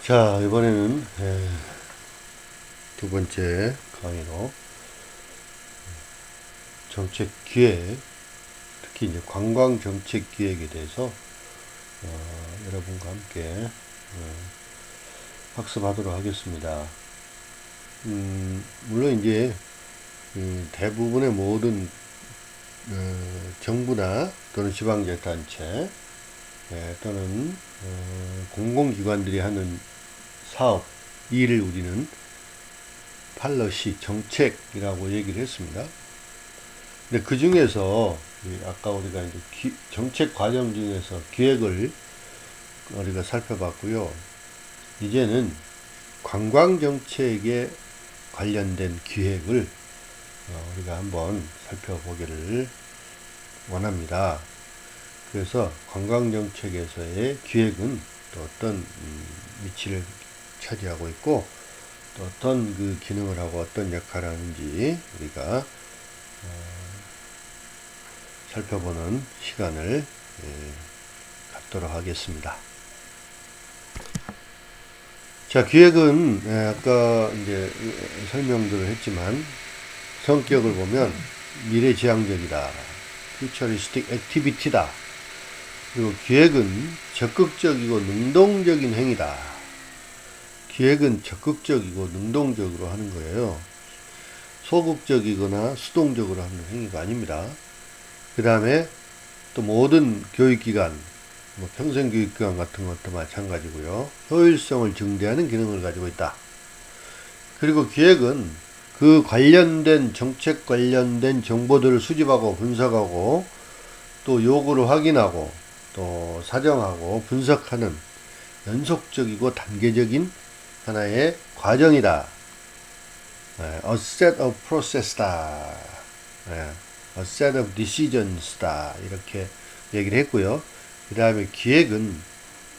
자, 이번에는 두 번째 강의로 정책 기획, 특히 이제 관광 정책 기획에 대해서 여러분과 함께 학습하도록 하겠습니다. 물론 이제 대부분의 모든 정부나 또는 지방자치단체 또는 공공기관들이 하는 사업, 일을 우리는 팔러시, 정책이라고 얘기를 했습니다. 근데 그 중에서 아까 우리가 이제 정책 과정 중에서 기획을 우리가 살펴봤고요. 이제는 관광 정책에 관련된 기획을 우리가 한번 살펴보기를 원합니다. 그래서 관광 정책에서의 기획은 또 어떤 위치를 차지하고 있고 또 어떤 그 기능을 하고 어떤 역할을 하는지 우리가 살펴보는 시간을 갖도록 하겠습니다. 자, 기획은 아까 이제 설명들을 했지만 성격을 보면 미래지향적이다, futuristic activity다. 그리고 기획은 적극적이고 능동적인 행위다. 기획은 적극적이고 능동적으로 하는 거예요. 소극적이거나 수동적으로 하는 행위가 아닙니다. 그 다음에 또 모든 교육기관, 평생교육기관 같은 것도 마찬가지고요. 효율성을 증대하는 기능을 가지고 있다. 그리고 기획은 그 관련된 정책 관련된 정보들을 수집하고 분석하고 또 요구를 확인하고 또 사정하고 분석하는 연속적이고 단계적인 하나의 과정이다. A set of process다. A set of decisions,다. 이렇게 얘기를 했고요. 그 다음에 기획은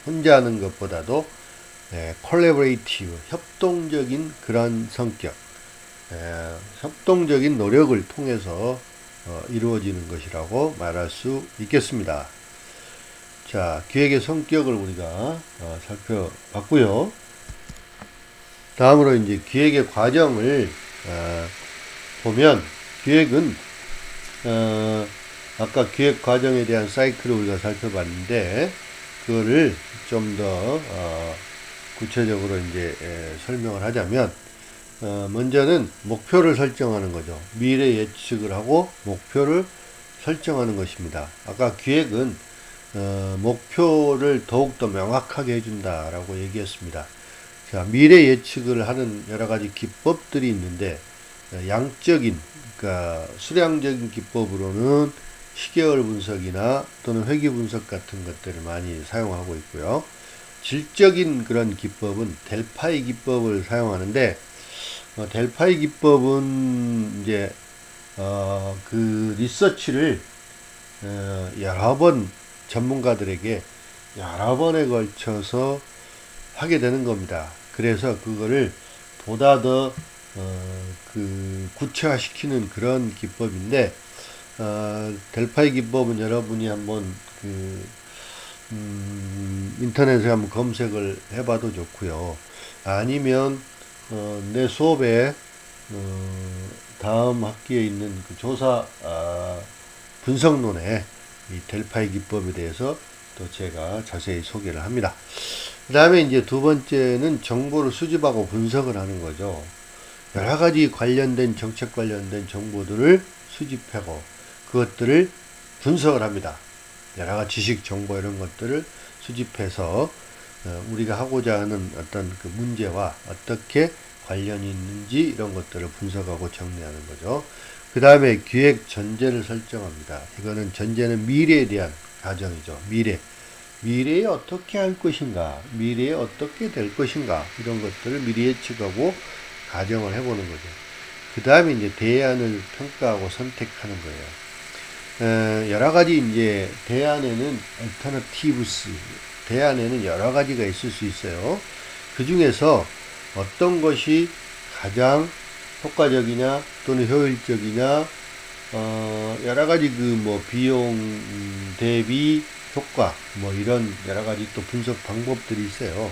혼자 하는 것보다도 collaborative, 협동적인 그런 성격, 협동적인 노력을 통해서 이루어지는 것이라고 말할 수 있겠습니다. 자, 기획의 성격을 우리가 살펴봤고요. 다음으로 이제 기획의 과정을 보면 기획은 아까 기획 과정에 대한 사이클을 우리가 살펴봤는데 그거를 좀 더 구체적으로 이제 설명을 하자면 먼저는 목표를 설정하는 거죠. 미래 예측을 하고 목표를 설정하는 것입니다. 아까 기획은 목표를 더욱더 명확하게 해준다라고 얘기했습니다. 자, 미래 예측을 하는 여러 가지 기법들이 있는데 양적인, 그러니까 수량적인 기법으로는 시계열 분석이나 또는 회귀 분석 같은 것들을 많이 사용하고 있고요. 질적인 그런 기법은 델파이 기법을 사용하는데 델파이 기법은 이제 그 리서치를 여러 번 전문가들에게 여러 번에 걸쳐서 하게 되는 겁니다. 그래서 그거를 보다 더 그 구체화시키는 그런 기법인데 델파이 기법은 여러분이 한번 인터넷에 한번 검색을 해봐도 좋고요. 아니면 내 수업에 다음 학기에 있는 그 조사 분석론에 이 델파이 기법에 대해서 또 제가 자세히 소개를 합니다. 그 다음에 이제 두 번째는 정보를 수집하고 분석을 하는 거죠. 여러 가지 관련된 정책 관련된 정보들을 수집하고 그것들을 분석을 합니다. 여러 가지 지식 정보 이런 것들을 수집해서 우리가 하고자 하는 어떤 그 문제와 어떻게 관련이 있는지 이런 것들을 분석하고 정리하는 거죠. 그 다음에 기획 전제를 설정합니다. 이거는 전제는 미래에 대한 가정이죠. 미래에 어떻게 할 것인가, 미래에 어떻게 될 것인가, 이런 것들을 미리 예측하고 가정을 해보는 거죠. 그 다음에 이제 대안을 평가하고 선택하는 거예요. 여러 가지 이제 대안에는 alternatives, 대안에는 여러 가지가 있을 수 있어요. 그 중에서 어떤 것이 가장 효과적이냐 또는 효율적이냐, 여러 가지 그 뭐 비용 대비 효과 뭐 이런 여러 가지 또 분석 방법들이 있어요.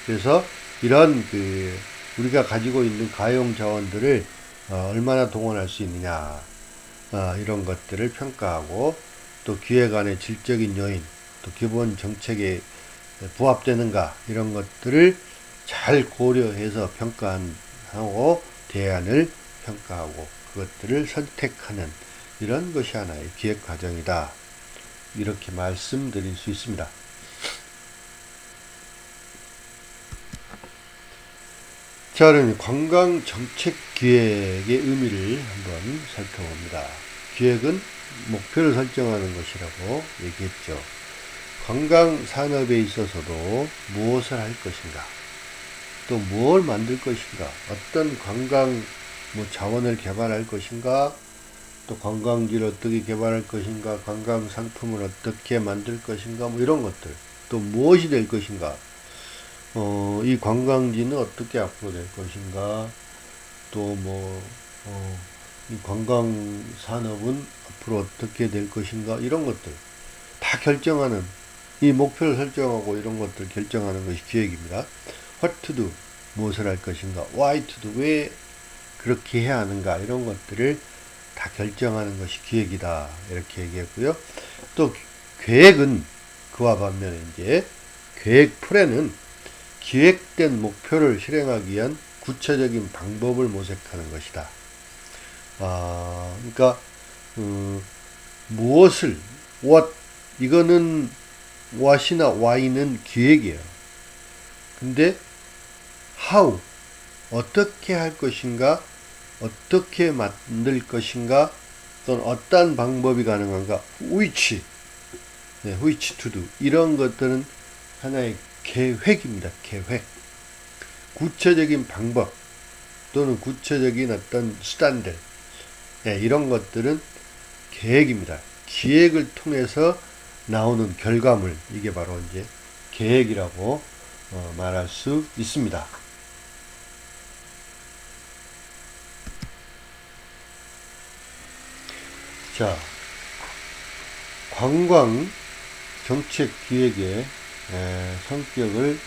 그래서 이런 우리가 가지고 있는 가용 자원들을 얼마나 동원할 수 있느냐, 이런 것들을 평가하고, 또 기획안의 질적인 요인, 또 기본 정책에 부합되는가, 이런 것들을 잘 고려해서 평가하고 대안을 평가하고 그것들을 선택하는 이런 것이 하나의 기획 과정이다. 이렇게 말씀드릴 수 있습니다. 자, 그럼 관광정책기획의 의미를 한번 살펴봅니다. 기획은 목표를 설정하는 것이라고 얘기했죠. 관광산업에 있어서도 무엇을 할 것인가, 또 무엇을 만들 것인가, 어떤 관광 자원을 개발할 것인가, 또 관광지를 어떻게 개발할 것인가, 관광 상품을 어떻게 만들 것인가, 이런 것들, 또 무엇이 될 것인가, 이 관광지는 어떻게 앞으로 될 것인가, 또 이 관광 산업은 앞으로 어떻게 될 것인가, 이런 것들 다 결정하는, 이 목표를 설정하고 이런 것들 결정하는 것이 기획입니다. What to do, 무엇을 할 것인가, why to do, 왜 그렇게 해야 하는가, 이런 것들을 다 결정하는 것이 기획이다, 이렇게 얘기했고요. 또 계획은 그와 반면에 이제 계획 플랜은 기획된 목표를 실행하기 위한 구체적인 방법을 모색하는 것이다. 그러니까 무엇을, what, 이거는 what이나 why는 기획이에요. 근데 how, 어떻게 할 것인가, 어떻게 만들 것인가, 또는 어떤 방법이 가능한가, which to do, 이런 것들은 하나의 계획입니다. 계획. 구체적인 방법 또는 구체적인 어떤 수단들, 이런 것들은 계획입니다. 기획을 통해서 나오는 결과물, 이게 바로 이제 계획이라고 말할 수 있습니다. 자, 관광 정책 기획의 성격을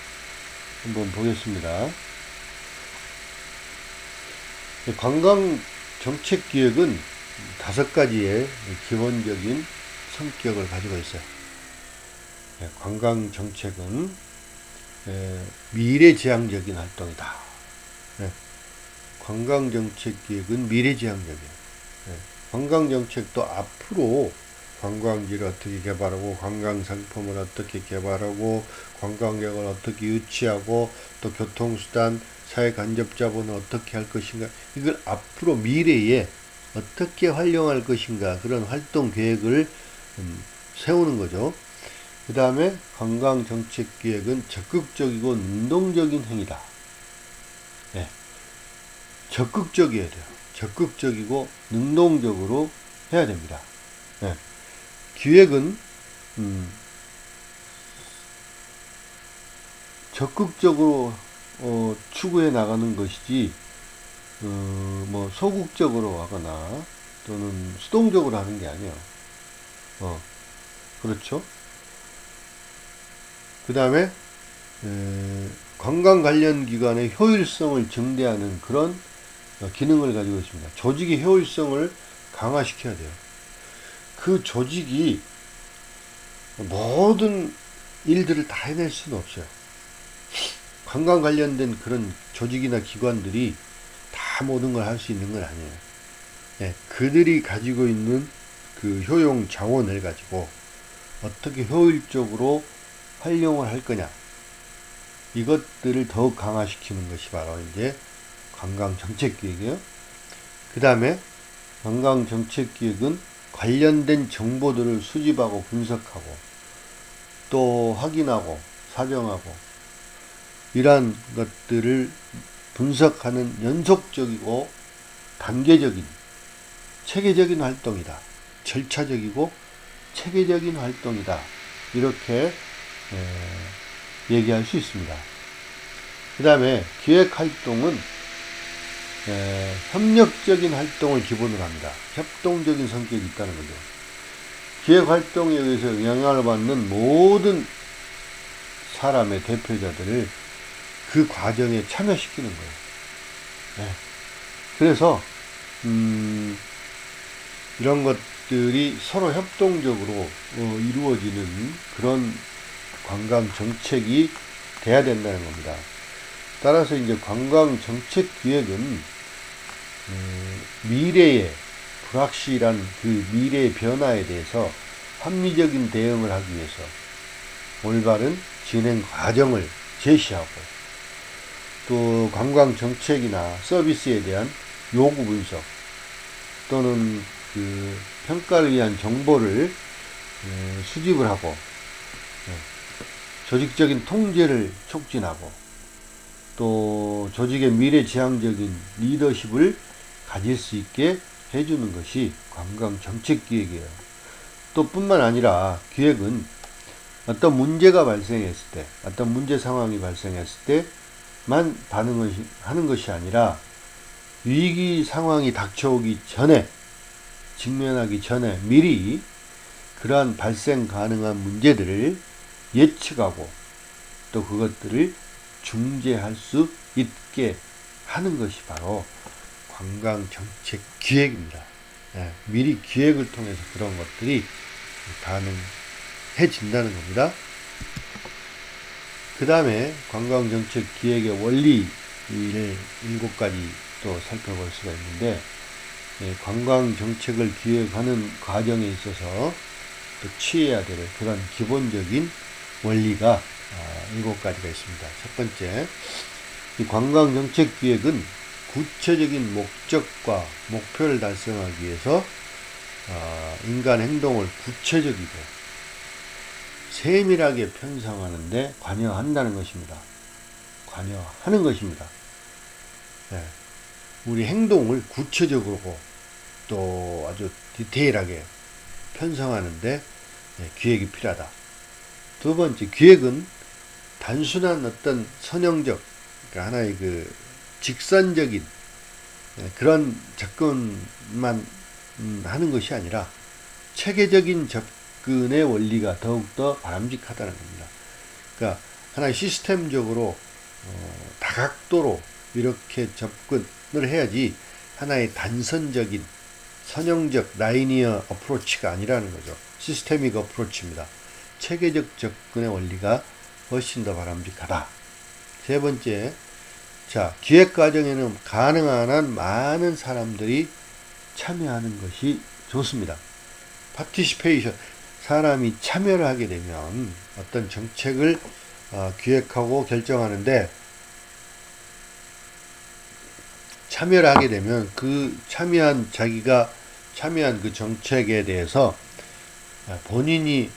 한번 보겠습니다. 관광 정책 기획은 5가지의 기본적인 성격을 가지고 있어요. 관광 정책은 미래지향적인 활동이다. 관광 정책 기획은 미래지향적이에요. 관광 정책도 앞으로 관광지를 어떻게 개발하고, 관광 상품을 어떻게 개발하고, 관광객을 어떻게 유치하고, 또 교통수단, 사회 간접자본을 어떻게 할 것인가, 이걸 앞으로 미래에 어떻게 활용할 것인가, 그런 활동 계획을 세우는 거죠. 그 다음에 관광정책기획은 적극적이고 능동적인 행위다. 적극적이어야 돼요. 적극적이고 능동적으로 해야 됩니다. 기획은 적극적으로 추구해 나가는 것이지 소극적으로 하거나 또는 수동적으로 하는 게 아니에요. 그렇죠. 그 다음에 관광 관련 기관의 효율성을 증대하는 그런 기능을 가지고 있습니다. 조직의 효율성을 강화시켜야 돼요. 그 조직이 모든 일들을 다 해낼 수는 없어요. 관광 관련된 그런 조직이나 기관들이 다 모든 걸 할 수 있는 건 아니에요. 그들이 가지고 있는 그 효용 자원을 가지고 어떻게 효율적으로 활용을 할 거냐, 이것들을 더욱 강화시키는 것이 바로 이제 관광정책기획이에요. 그 다음에 관광정책기획은 관련된 정보들을 수집하고 분석하고 또 확인하고 사정하고 이러한 것들을 분석하는 연속적이고 단계적인 체계적인 활동이다. 절차적이고 체계적인 활동이다. 이렇게 얘기할 수 있습니다. 그 다음에 기획활동은 협력적인 활동을 기본으로 합니다. 협동적인 성격이 있다는 거죠. 기획활동에 의해서 영향을 받는 모든 사람의 대표자들을 그 과정에 참여시키는 거예요. 네. 그래서 이런 것들이 서로 협동적으로 이루어지는 그런 관광 정책이 돼야 된다는 겁니다. 따라서 이제 관광 정책 기획은 미래의 불확실한 그 미래의 변화에 대해서 합리적인 대응을 하기 위해서 올바른 진행 과정을 제시하고, 또 관광 정책이나 서비스에 대한 요구 분석 또는 그 평가를 위한 정보를 수집을 하고, 조직적인 통제를 촉진하고, 또 조직의 미래지향적인 리더십을 가질 수 있게 해주는 것이 관광 정책 기획이에요. 또 뿐만 아니라 기획은 어떤 문제가 발생했을 때, 어떤 문제 상황이 발생했을 때만 하는 것이 아니라 위기 상황이 닥쳐오기 전에, 직면하기 전에 미리 그러한 발생 가능한 문제들을 예측하고 또 그것들을 중재할 수 있게 하는 것이 바로 관광 정책 기획입니다. 미리 기획을 통해서 그런 것들이 가능해진다는 겁니다. 그 다음에 관광 정책 기획의 원리를 7가지 또 살펴볼 수가 있는데, 관광 정책을 기획하는 과정에 있어서 또 취해야 될 그런 기본적인 원리가 7가지가 있습니다. 첫 번째, 이 관광 정책 기획은 구체적인 목적과 목표를 달성하기 위해서 인간 행동을 구체적이고 세밀하게 편성하는데 관여한다는 것입니다. 관여하는 것입니다. 우리 행동을 구체적으로 또 아주 디테일하게 편성하는데 기획이 필요하다. 두 번째, 기획은 단순한 어떤 선형적, 그러니까 하나의 그 직선적인 그런 접근만 하는 것이 아니라 체계적인 접근의 원리가 더욱더 바람직하다는 겁니다. 그러니까 하나의 시스템적으로 다각도로 이렇게 접근을 해야지 하나의 단선적인 선형적 라이니어 어프로치가 아니라는 거죠. 시스테믹 어프로치입니다. 체계적 접근의 원리가 훨씬 더 바람직하다. 세 번째, 기획 과정에는 가능한 한 많은 사람들이 참여하는 것이 좋습니다. 파티시페이션, 사람이 참여를 하게 되면 어떤 정책을 기획하고 결정하는데, 참여를 하게 되면 자기가 참여한 그 정책에 대해서 본인이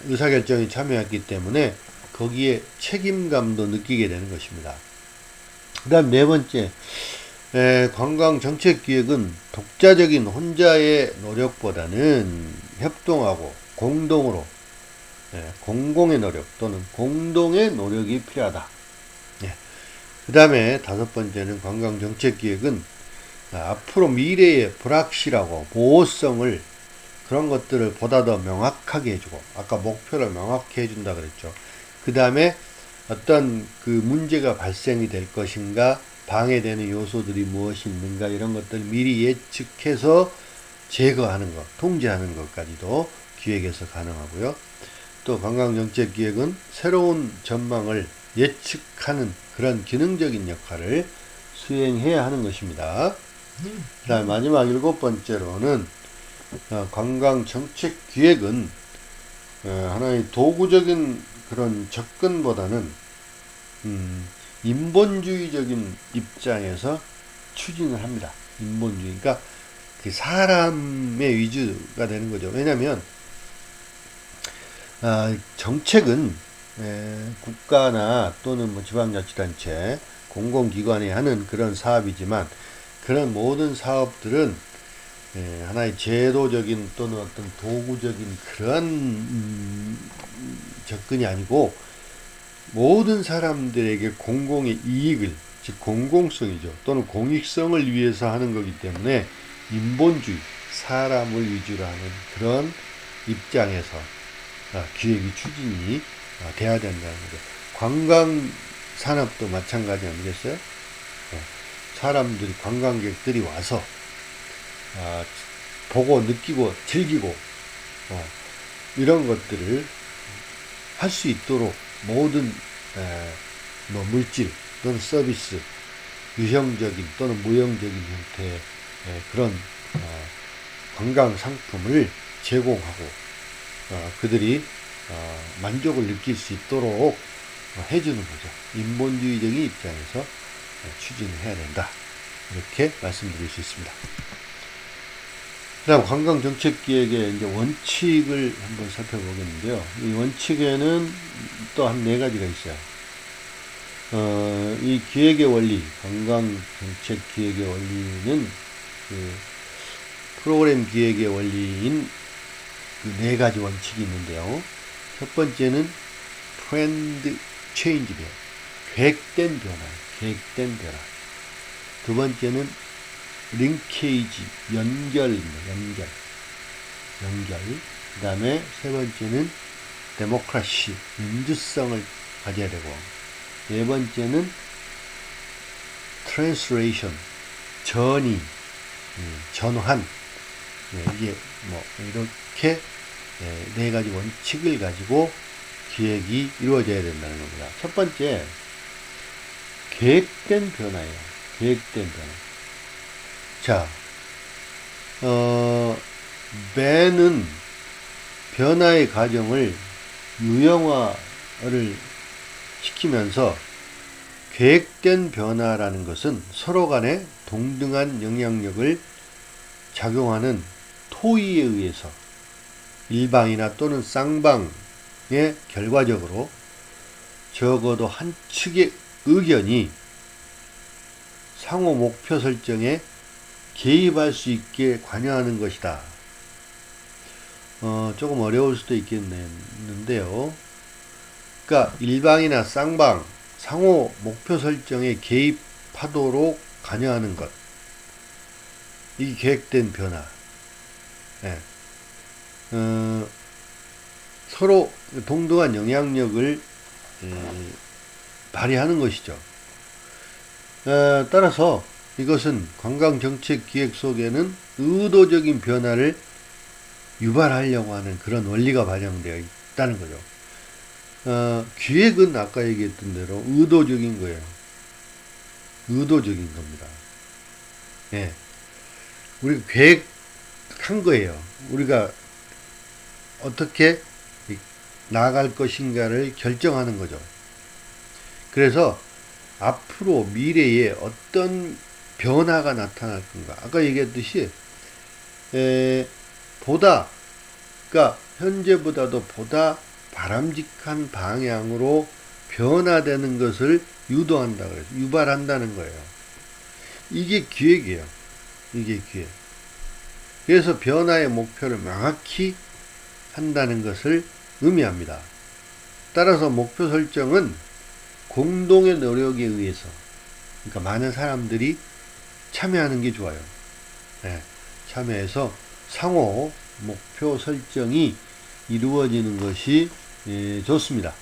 의사결정에 참여했기 때문에 거기에 책임감도 느끼게 되는 것입니다. 그 다음 네 번째, 관광정책기획은 독자적인 혼자의 노력보다는 협동하고 공동으로, 공공의 노력 또는 공동의 노력이 필요하다. 그 다음에 다섯 번째는 관광정책기획은 앞으로 미래의 불확실하고 보호성을, 그런 것들을 보다 더 명확하게 해주고, 아까 목표를 명확히 해준다 그랬죠. 그 다음에 어떤 그 문제가 발생이 될 것인가, 방해되는 요소들이 무엇이 있는가, 이런 것들 미리 예측해서 제거하는 것, 통제하는 것까지도 기획에서 가능하고요. 또 관광정책기획은 새로운 전망을 예측하는 그런 기능적인 역할을 수행해야 하는 것입니다. 그 다음 마지막 7번째로는 관광정책기획은 하나의 도구적인 그런 접근보다는 인본주의적인 입장에서 추진을 합니다. 인본주의. 그러니까 그 사람의 위주가 되는 거죠. 왜냐하면 정책은 국가나 또는 뭐 지방자치단체, 공공기관이 하는 그런 사업이지만, 그런 모든 사업들은 하나의 제도적인 또는 어떤 도구적인 그런 접근이 아니고, 모든 사람들에게 공공의 이익을, 즉 공공성이죠, 또는 공익성을 위해서 하는 거기 때문에 인본주의, 사람을 위주로 하는 그런 입장에서 기획이 추진이 돼야 된다는 거죠. 관광 산업도 마찬가지 아니겠어요? 사람들이, 관광객들이 와서 보고 느끼고 즐기고 이런 것들을 할 수 있도록 모든 뭐 물질 또는 서비스, 유형적인 또는 무형적인 형태의 그런 관광 상품을 제공하고 그들이 만족을 느낄 수 있도록 해주는 거죠. 인본주의적인 입장에서 추진을 해야 된다. 이렇게 말씀드릴 수 있습니다. 그다음 관광정책기획의 이제 원칙을 한번 살펴보겠는데요. 이 원칙에는 또 한 4가지가 있어요. 이 기획의 원리, 관광정책기획의 원리는 그 프로그램 기획의 원리인 그 4가지 원칙이 있는데요. 첫 번째는 트렌드 체인지예요. 계획된 변화. 두 번째는 링케이지, 연결입니다. 연결. 그 다음에 세 번째는 데모크라시, 민주성을 가져야 되고, 네 번째는 트랜스레이션, 전환. 이게 뭐 이렇게 4가지 원칙을 가지고 기획이 이루어져야 된다는 겁니다. 첫 번째, 계획된 변화예요. 계획된 변화. 자, 배는 변화의 과정을 유형화를 시키면서 계획된 변화라는 것은 서로 간에 동등한 영향력을 작용하는 토의에 의해서 일방이나 또는 쌍방의 결과적으로 적어도 한 측의 의견이 상호 목표 설정에 개입할 수 있게 관여하는 것이다. 조금 어려울 수도 있겠는데요. 그러니까 일방이나 쌍방, 상호 목표 설정에 개입하도록 관여하는 것. 이 계획된 변화. 서로 동등한 영향력을 발휘하는 것이죠. 따라서 이것은 관광정책 기획 속에는 의도적인 변화를 유발하려고 하는 그런 원리가 반영되어 있다는 거죠. 기획은 아까 얘기했던 대로 의도적인 거예요. 의도적인 겁니다. 우리가 계획한 거예요. 우리가 어떻게 나아갈 것인가를 결정하는 거죠. 그래서 앞으로 미래에 어떤 변화가 나타날 건가. 아까 얘기했듯이 그러니까 현재보다도 보다 바람직한 방향으로 변화되는 것을 유도한다 그래서 유발한다는 거예요. 이게 기획이에요. 이게 기획. 그래서 변화의 목표를 명확히 한다는 것을 의미합니다. 따라서 목표 설정은 공동의 노력에 의해서, 그러니까 많은 사람들이 참여하는 게 좋아요. 참여해서 상호 목표 설정이 이루어지는 것이 좋습니다.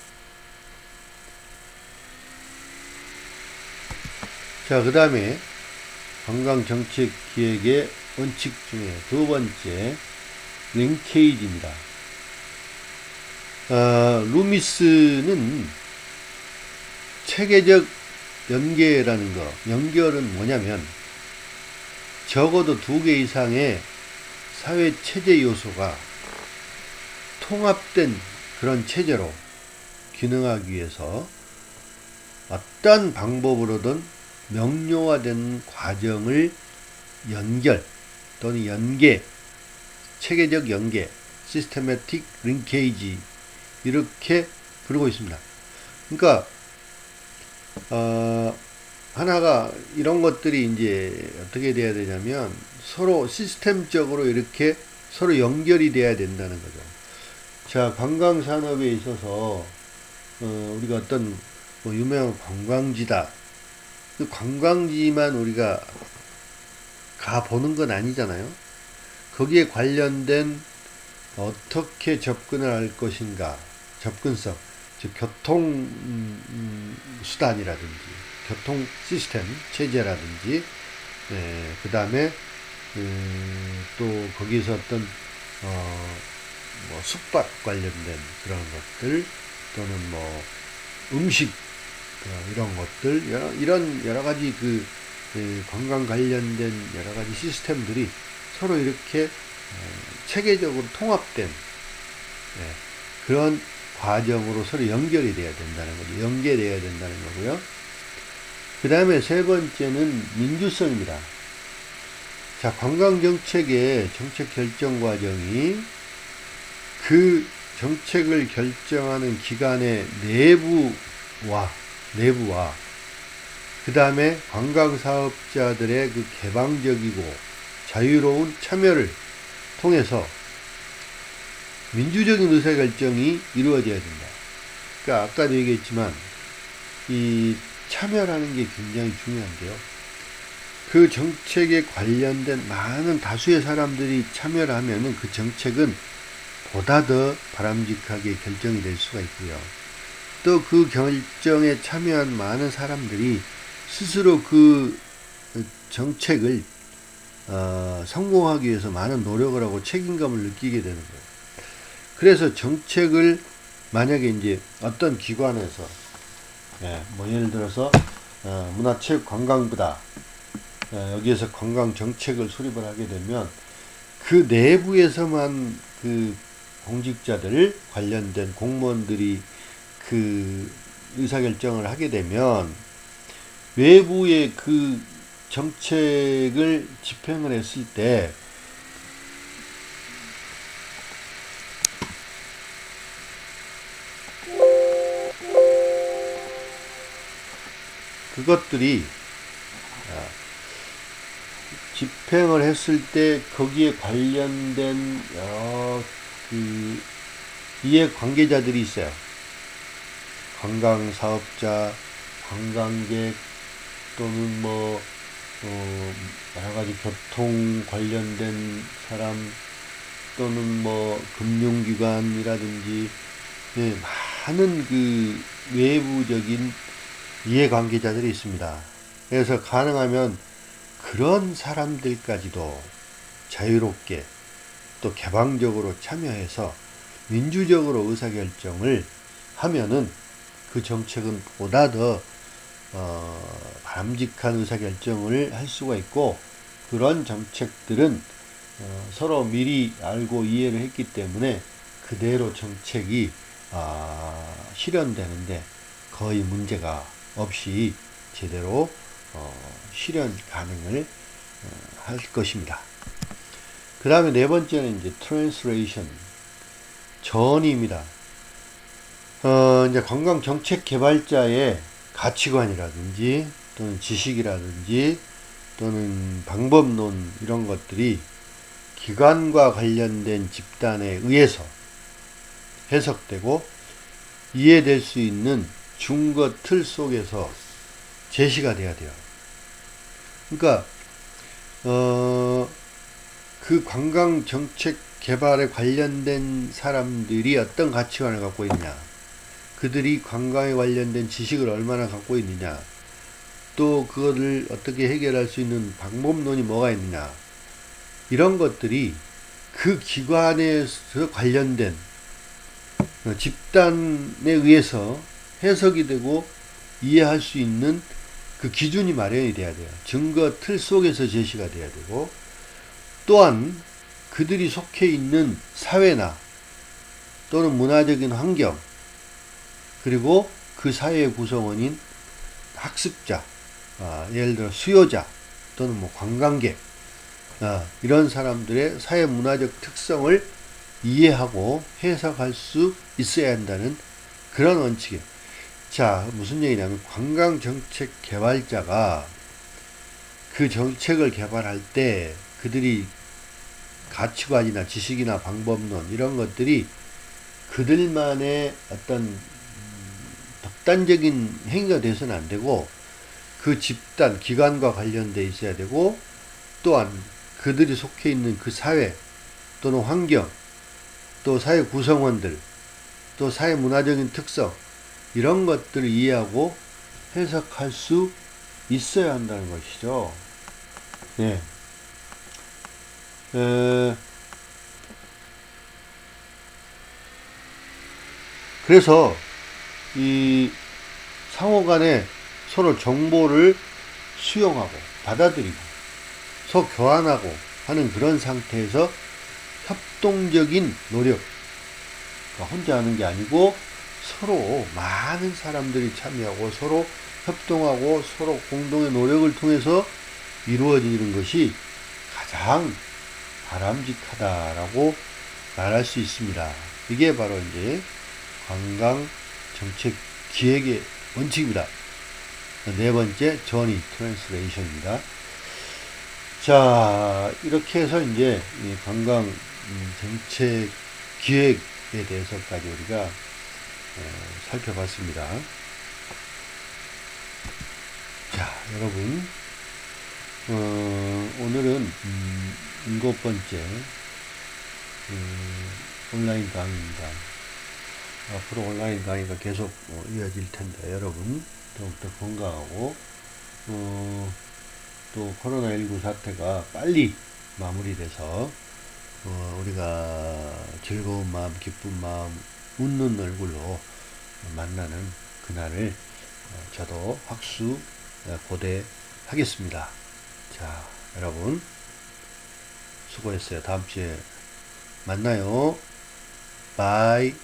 자, 그 다음에 관광정책기획의 원칙 중에 두 번째, 링케이지입니다. 루미스는 체계적 연계라는 거, 연결은 뭐냐면 적어도 2개 이상의 사회 체제 요소가 통합된 그런 체제로 기능하기 위해서 어떤 방법으로든 명료화된 과정을 연결 또는 연계, 체계적 연계, 시스테매틱 링케이지 이렇게 부르고 있습니다. 그러니까 하나가 이런 것들이 이제 어떻게 돼야 되냐면 서로 시스템적으로 이렇게 서로 연결이 돼야 된다는 거죠. 자, 관광 산업에 있어서 우리가 어떤 뭐 유명한 관광지다. 그 관광지만 우리가 가 보는 건 아니잖아요. 거기에 관련된 어떻게 접근을 할 것인가, 접근성, 즉 교통 수단이라든지 교통 시스템 체제라든지 그 다음에 또 거기서 어떤 뭐 숙박 관련된 그런 것들 또는 뭐 음식 이런 것들 이런 여러 가지 관광 관련된 여러 가지 시스템들이 서로 이렇게 체계적으로 통합된 그런 과정으로 서로 연결이 돼야 된다는 거죠. 연계돼야 된다는 거고요. 그 다음에 세 번째는 민주성입니다. 자, 관광정책의 정책 결정 과정이 그 정책을 결정하는 기관의 내부와 그 다음에 관광사업자들의 그 개방적이고 자유로운 참여를 통해서 민주적인 의사결정이 이루어져야 된다. 그러니까 아까도 얘기했지만 이 참여라는 게 굉장히 중요한데요. 그 정책에 관련된 많은 다수의 사람들이 참여를 하면은 그 정책은 보다 더 바람직하게 결정이 될 수가 있고요. 또 그 결정에 참여한 많은 사람들이 스스로 그 정책을 성공하기 위해서 많은 노력을 하고 책임감을 느끼게 되는 거예요. 그래서 정책을 만약에 이제 어떤 기관에서 뭐 예를 들어서 문화체육관광부다 여기에서 관광 정책을 수립을 하게 되면 그 내부에서만 그 공직자들 관련된 공무원들이 그 의사결정을 하게 되면 외부의 그 정책을 집행을 했을 때 그것들이 집행을 했을 때 거기에 관련된 그 이해관계자들이 있어요. 관광사업자, 관광객 또는 뭐 여러 가지 교통 관련된 사람 또는 뭐 금융기관이라든지 많은 그 외부적인 이해관계자들이 있습니다. 그래서 가능하면 그런 사람들까지도 자유롭게 또 개방적으로 참여해서 민주적으로 의사결정을 하면은 그 정책은 보다 더 바람직한 의사결정을 할 수가 있고 그런 정책들은 서로 미리 알고 이해를 했기 때문에 그대로 정책이 실현되는데 거의 문제가 없이 제대로 실현 가능을 할 것입니다. 그 다음에 네 번째는 이제 트랜스레이션 전이입니다. 이제 관광 정책 개발자의 가치관이라든지 또는 지식이라든지 또는 방법론 이런 것들이 기관과 관련된 집단에 의해서 해석되고 이해될 수 있는 준거 틀 속에서 제시가 돼야 돼요. 그러니까 그 관광 정책 개발에 관련된 사람들이 어떤 가치관을 갖고 있냐, 그들이 관광에 관련된 지식을 얼마나 갖고 있느냐, 또 그거를 어떻게 해결할 수 있는 방법론이 뭐가 있느냐, 이런 것들이 그 기관에서 관련된 집단에 의해서 해석이 되고 이해할 수 있는 그 기준이 마련이 돼야 돼요. 증거 틀 속에서 제시가 돼야 되고, 또한 그들이 속해 있는 사회나 또는 문화적인 환경, 그리고 그 사회의 구성원인 학습자, 예를 들어 수요자 또는 뭐 관광객, 이런 사람들의 사회 문화적 특성을 이해하고 해석할 수 있어야 한다는 그런 원칙이에요. 자, 무슨 얘기냐면 관광정책 개발자가 그 정책을 개발할 때 그들이 가치관이나 지식이나 방법론 이런 것들이 그들만의 어떤 독단적인 행위가 돼서는 안 되고 그 집단, 기관과 관련돼 있어야 되고, 또한 그들이 속해 있는 그 사회 또는 환경, 또 사회 구성원들, 또 사회 문화적인 특성, 이런 것들을 이해하고 해석할 수 있어야 한다는 것이죠. 예. 그래서 이 상호 간에 서로 정보를 수용하고 받아들이고 서로 교환하고 하는 그런 상태에서 협동적인 노력, 그러니까 혼자 하는 게 아니고 서로 많은 사람들이 참여하고 서로 협동하고 서로 공동의 노력을 통해서 이루어지는 것이 가장 바람직하다라고 말할 수 있습니다. 이게 바로 이제 관광 정책 기획의 원칙입니다. 네 번째, 저니 트랜스레이션입니다. 자, 이렇게 해서 이제 이 관광 정책 기획에 대해서까지 우리가 살펴봤습니다. 자, 여러분, 오늘은 7번째 온라인 강의입니다. 앞으로 온라인 강의가 계속 이어질 텐데 여러분 더욱더 건강하고 또 코로나19 사태가 빨리 마무리돼서 우리가 즐거운 마음, 기쁜 마음, 웃는 얼굴로 만나는 그날을 저도 확수 고대하겠습니다. 자, 여러분 수고했어요. 다음 주에 만나요. 바이.